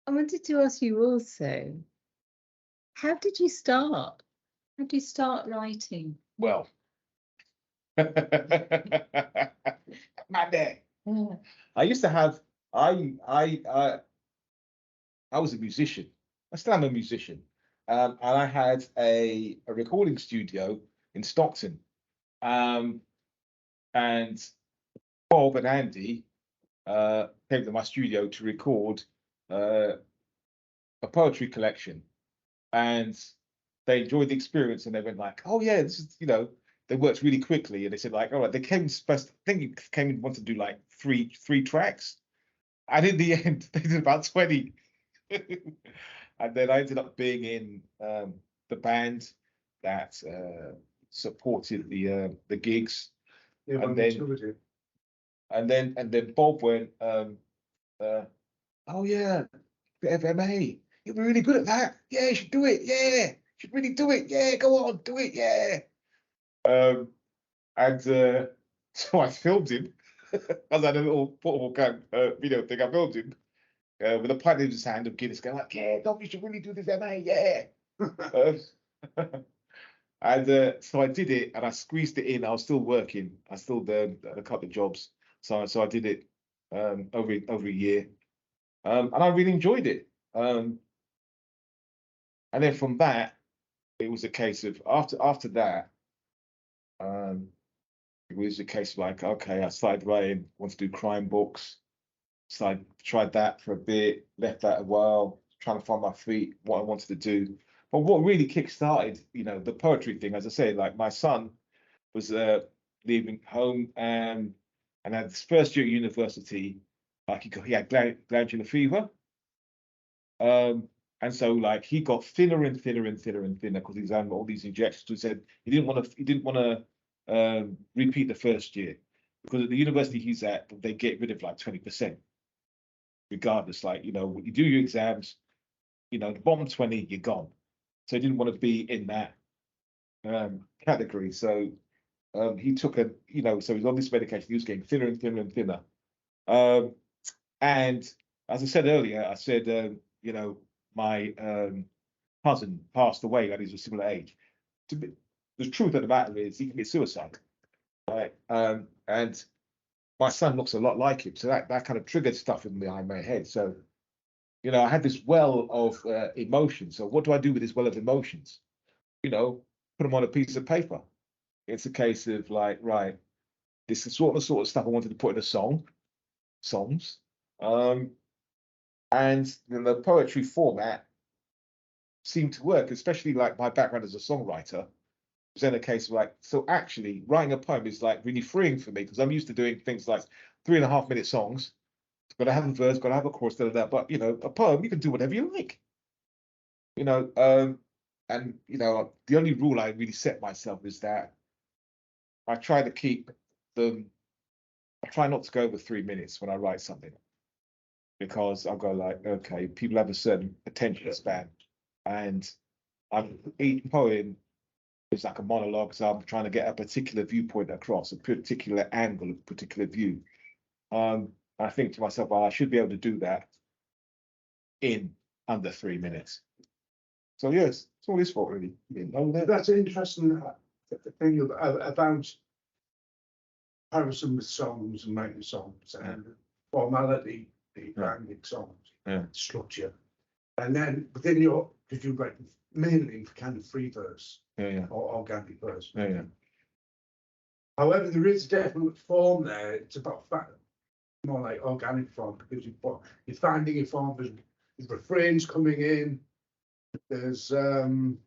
I wanted to ask you also, how did you start? How did you start writing? Well, my dad. I used to have. I was a musician. I still am a musician, and I had a recording studio in Stockton, and Bob and Andy came to my studio to record a poetry collection, and they enjoyed the experience, and they went like, "Oh yeah, this is They worked really quickly, and they said like, "All right." They came first. I think you came and wanted to do like three tracks, and in the end, they did about 20. And then I ended up being in the band that supported the gigs, Yeah, and then Bob went, "Oh yeah, bit of MA. You're really good at that. Yeah, you should do it. Yeah, you should really do it. Yeah, go on, do it. Yeah." And so I filmed him. I had a little portable video thing. I filmed him with a pint in his hand of Guinness, going like, "Yeah, Dom, you should really do this, MA. Yeah." And so I did it, and I squeezed it in. I was still working. I still had a couple of jobs, so I did it over a year, and I really enjoyed it. And then from that, it was a case of after that. It was a case of like, okay, I started writing, want to do crime books. So I tried that for a bit, left that a while, trying to find my feet, what I wanted to do. But what really kick-started, the poetry thing, as I said, like my son was leaving home and at his first year at university, like he had glandular fever. And so like he got thinner and thinner and thinner and thinner because he's having all these injections. So he said he didn't want to repeat the first year because at the university he's at, they get rid of like 20%, regardless. Like, when you do your exams, the bottom 20, you're gone. So he didn't want to be in that category. So he took so he's on this medication. He was getting thinner and thinner and thinner. And as I said earlier, I said, my cousin passed away when he was a similar age. The truth of the matter is he committed suicide, right? And my son looks a lot like him, so that kind of triggered stuff in my head. So, I had this well of emotions. So what do I do with this well of emotions? Put them on a piece of paper. It's a case of like, right, this is sort of stuff I wanted to put in songs. And the poetry format seemed to work, especially like my background as a songwriter. Was then a case of like, so actually writing a poem is like really freeing for me because I'm used to doing things like 3.5-minute songs. Got to have a verse, got to have a chorus, that. But a poem you can do whatever you like. And the only rule I really set myself is that I try to keep them. I try not to go over 3 minutes when I write something, because I'll go like, okay, people have a certain attention span, and each poem is like a monologue, so I'm trying to get a particular viewpoint across, a particular angle, a particular view. I think to myself, well, I should be able to do that in under 3 minutes. So yes, it's all his fault, really. That's an interesting thing about comparison with songs and writing songs and formality, the rhyming songs, structure, and then within because you write mainly kind of free verse or organic verse. However, there is a definite form there. It's about more like organic form, because you're finding your form. There's refrains coming in. There's some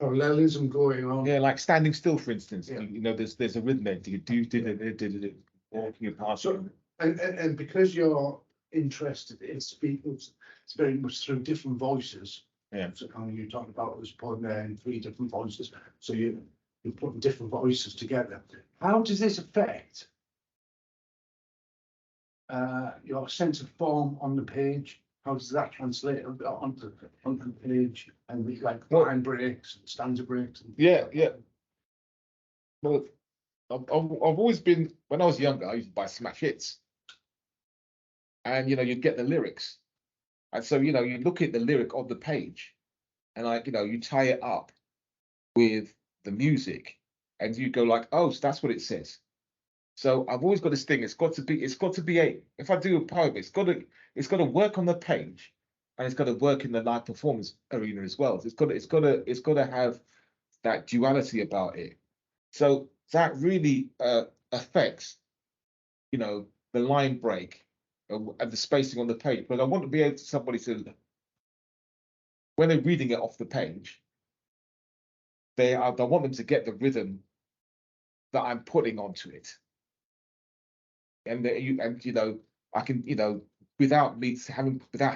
parallelism going on. Yeah, like Standing Still, for instance. There's a rhythm there. Did walking past. So, and because you're interested in speaking, it's very much through different voices. Yeah. So kind of you talking about this poem there in 3 different voices. So you're putting different voices together. How does this affect your sense of form on the page? How does that translate onto the page, and with like line breaks and stanza breaks? Yeah. Well, I've always been, when I was younger, I used to buy smash hits. and you get the lyrics, and so you look at the lyric on the page, and like you tie it up with the music, and you go like, oh, so that's what it says. So I've always got this thing. It's got to be if I do a poem, it's got to work on the page, and it's got to work in the live performance arena as well. It's got to have that duality about it. So that really affects, the line break and the spacing on the page. But I want to be able to somebody to, when they're reading it off the page, I want them to get the rhythm that I'm putting onto it. And I can, without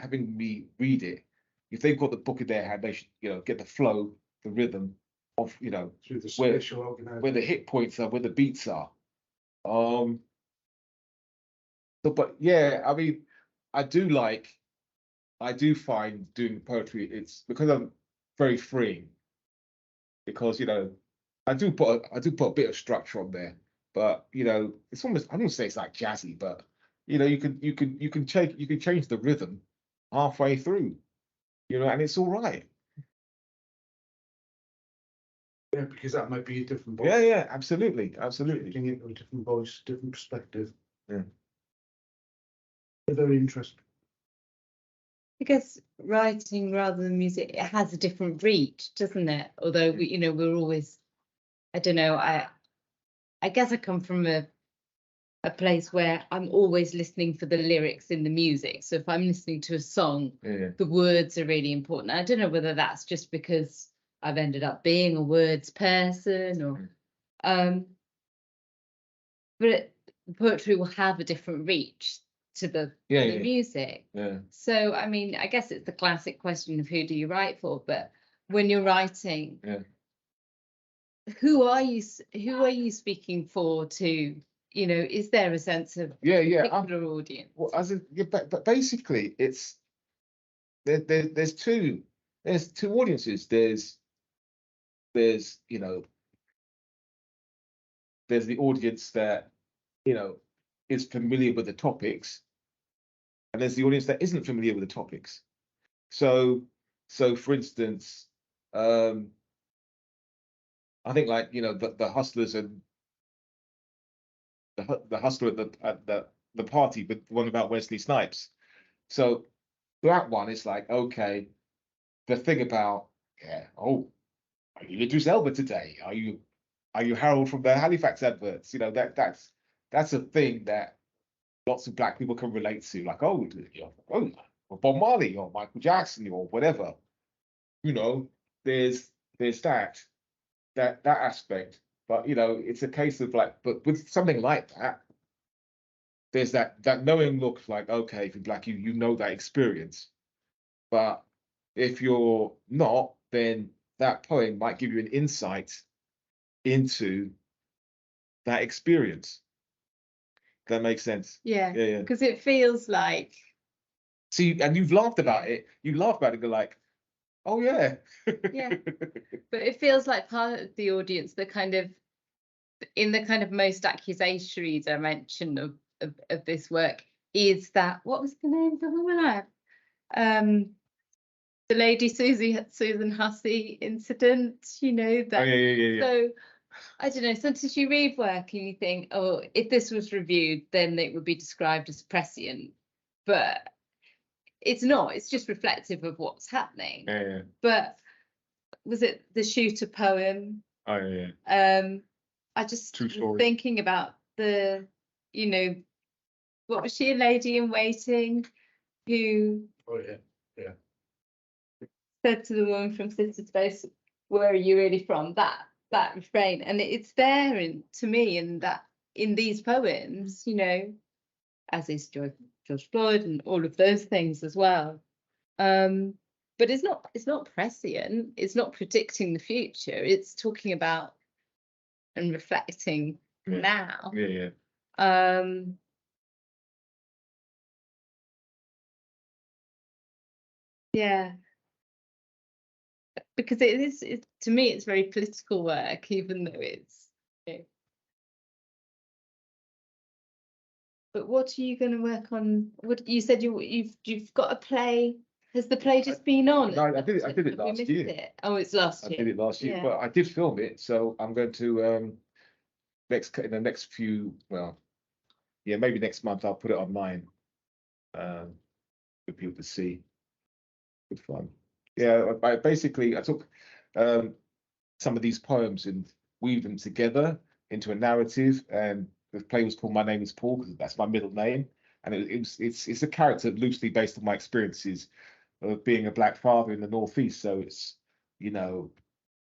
having me read it, if they've got the book in their hand, they should, get the flow, the rhythm of, through the where spatial organisation. the hit points are, where the beats are. So, but yeah, I mean, I do find doing poetry, it's because I'm very freeing, because I do put a bit of structure on there, but it's almost, I don't say it's like jazzy, but you can change the rhythm halfway through, and it's all right. Yeah, because that might be a different voice. Yeah, absolutely. Shifting into a different voice, different perspective. Yeah. Very interesting. I guess writing rather than music, it has a different reach, doesn't it? Although we're always, I don't know, I guess I come from a place where I'm always listening for the lyrics in the music. So if I'm listening to a song, the words are really important. I don't know whether that's just because I've ended up being a words person, or but poetry will have a different reach to the music. Yeah. So I mean, I guess it's the classic question of who do you write for? But when you're writing, who are you speaking for? To is there a sense of particular audience? Well, but basically, it's there's two audiences. There's the audience that is familiar with the topics, and there's the audience that isn't familiar with the topics. So for instance, I think like the hustlers and the hustler at the party, but the one about Wesley Snipes. So that one is like, okay, the thing about are you Idris Elba today? Are you Harold from the Halifax adverts? That's a thing that lots of black people can relate to. Like, or Bob Marley or Michael Jackson or whatever. There's that aspect. But it's a case of like, but with something like that, there's that knowing look, like, okay, if you're black, you know that experience. But if you're not, then that poem might give you an insight into that experience. That makes sense. Yeah. Because it feels like. See, and you've laughed about it. You laugh about it, go like, oh yeah. Yeah. But it feels like part of the audience, the kind of, in the kind of most accusatory dimension of this work, is that, what was the name of the woman? The lady Susan Hussey incident, that. Oh, yeah. So I don't know, sometimes you read work and you think, oh, if this was reviewed, then it would be described as prescient. But it's not, it's just reflective of what's happening. Yeah. But was it the shooter poem? Oh, yeah. I just was thinking about the, what was she, a lady in waiting who said to the woman from Sister Space, where are you really from? That refrain, and it's there to me in these poems, as is George Floyd and all of those things as well. But it's not prescient, it's not predicting the future, it's talking about and reflecting now. Because to me it's very political work, even though it's But what are you going to work on? What you said you've got a play. Has the play just been on? No, I did it Have we last missed year. it? Oh, it's last I year. did it last year, Yeah. but I did film it, so I'm going to in the next few, well, yeah, maybe next month I'll put it online for people to see. Good fun. Yeah, I basically I took some of these poems and weaved them together into a narrative, and the play was called My Name is Paul because that's my middle name, and it's a character loosely based on my experiences of being a black father in the Northeast. So it's, you know,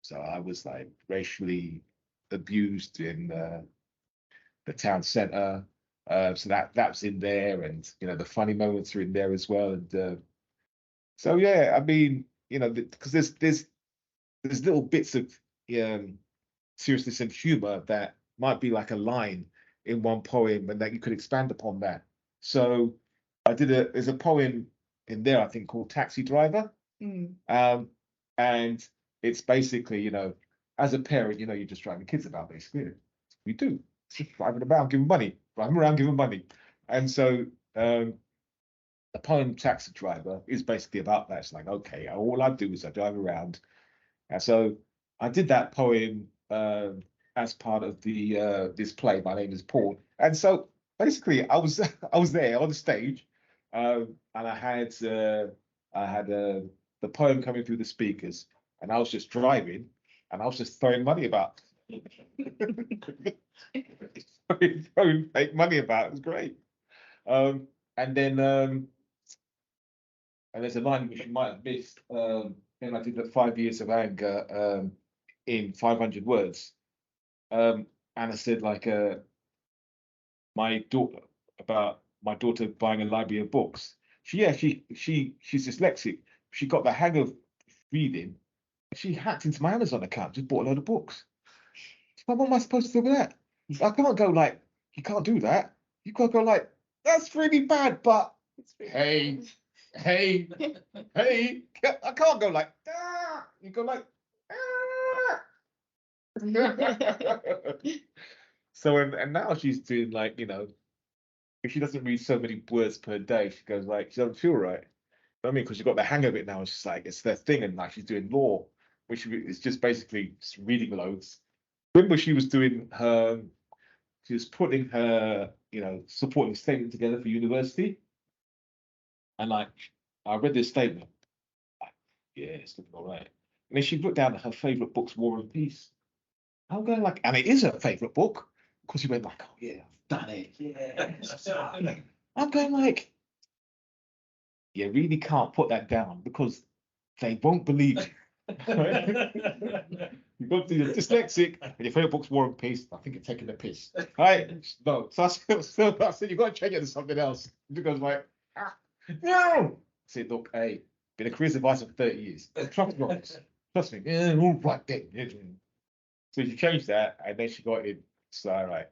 so I was like racially abused in the town centre. So that's in there, and you know the funny moments are in there as well. And so yeah, I mean, you know, because there's little bits of seriousness and humour that might be like a line in one poem, and that you could expand upon that. So there's a poem in there I think called Taxi Driver. And it's basically, you know, as a parent, you know, you're just driving kids about basically. We do. Just driving around, giving money, driving around, giving money. And so the poem Taxi Driver is basically about that. It's like, okay, all I do is I drive around. And so I did that poem as part of the this play. My Name is Paul. And so basically I was there on the stage, and I had the poem coming through the speakers, and I was just driving, and I was just throwing money about. throwing fake money about. It was great. And then and there's a line which you might have missed. And I did the 5 years of anger in 500 words. And I said like my daughter buying a library of books. She's dyslexic. She got the hang of reading. She hacked into my Amazon account, just bought a load of books. What am I supposed to do with that? I can't go like, you can't do that. You can't go like, that's really bad, but hey, I can't go like, ah. You go like, ah. So and now she's doing like, you know, if she doesn't read so many words per day, she goes like, she doesn't feel right. I mean, because she got the hang of it now. She's like, it's their thing, and like she's doing law, which is just basically just reading loads. Remember, she was putting her, you know, supporting statement together for university, and like I read this statement, like, yeah, it's looking all right. And then she put down her favorite book's War and Peace. I'm going like, and it is her favorite book, because she went like, oh yeah, I've done it, yeah. I'm going like, you really can't put that down because they won't believe you. You've got to be dyslexic, and your favorite book's War and Peace. I think you're taking the piss, right? No, so I said you've got to change it to something else. She goes like, no. I said, look, hey, been a careers advisor for 30 years. Trust me. Yeah, all right then. So she changed that, and then she got in. So all right,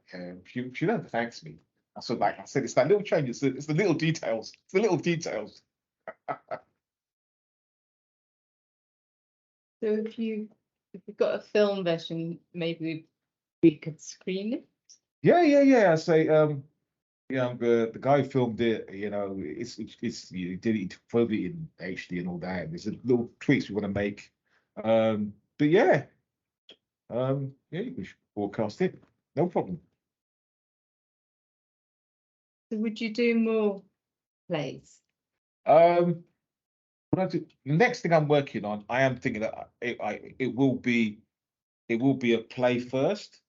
she never thanks me. I said, it's that little change. It's the little details. It's the little details. So if you've got a film version, maybe we could screen it. Yeah. I say, the guy who filmed it. You know, you did it probably in HD and all that. And there's a little tweaks we want to make. But yeah, we should broadcast it. No problem. So would you do more plays? The next thing I'm working on, I am thinking that it will be a play first,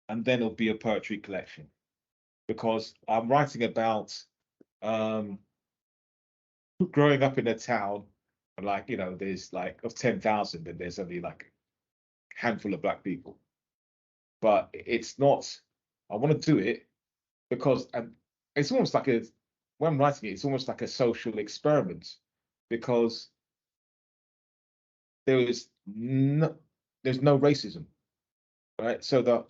and then it'll be a poetry collection, because I'm writing about growing up in a town, and like, you know, there's like of 10,000, and there's only like a handful of black people. But it's not. I want to do it because it's almost like when I'm writing it, it's almost like a social experiment, because there's no racism, right? So that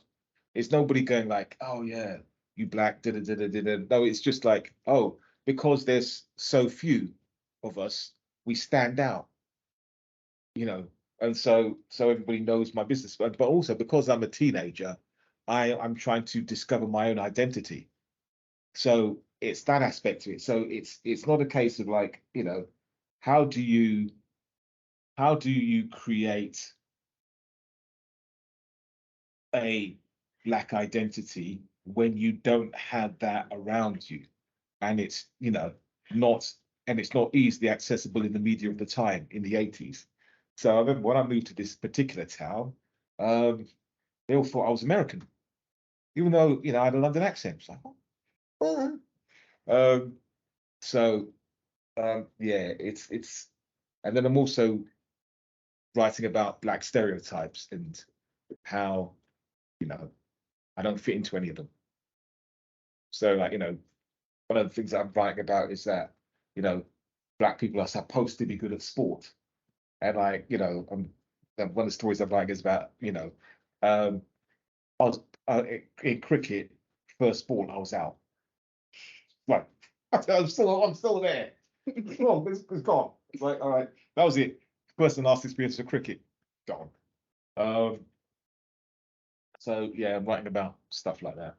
it's nobody going like, oh yeah, you black, da da da da da. No, it's just like, oh, because there's so few of us, we stand out, you know. And so everybody knows my business, but also because I'm a teenager, I'm trying to discover my own identity. So it's that aspect to it. So it's not a case of like, you know, how do you create a Black identity when you don't have that around you, and it's, you know, not easily accessible in the media of the time in the 80s. So I remember when I moved to this particular town, they all thought I was American, even though, you know, I had a London accent. It's like, oh. Yeah, it's, and then I'm also writing about Black stereotypes and how, you know, I don't fit into any of them. So, like, you know, one of the things that I'm writing about is that, you know, Black people are supposed to be good at sport. And like, you know, one of the stories I'm writing is about, you know, I was in cricket, first ball, I was out. Like, I'm still there. Oh, it's gone. It's like, all right, that was it. First and last experience of cricket, gone. So yeah, I'm writing about stuff like that.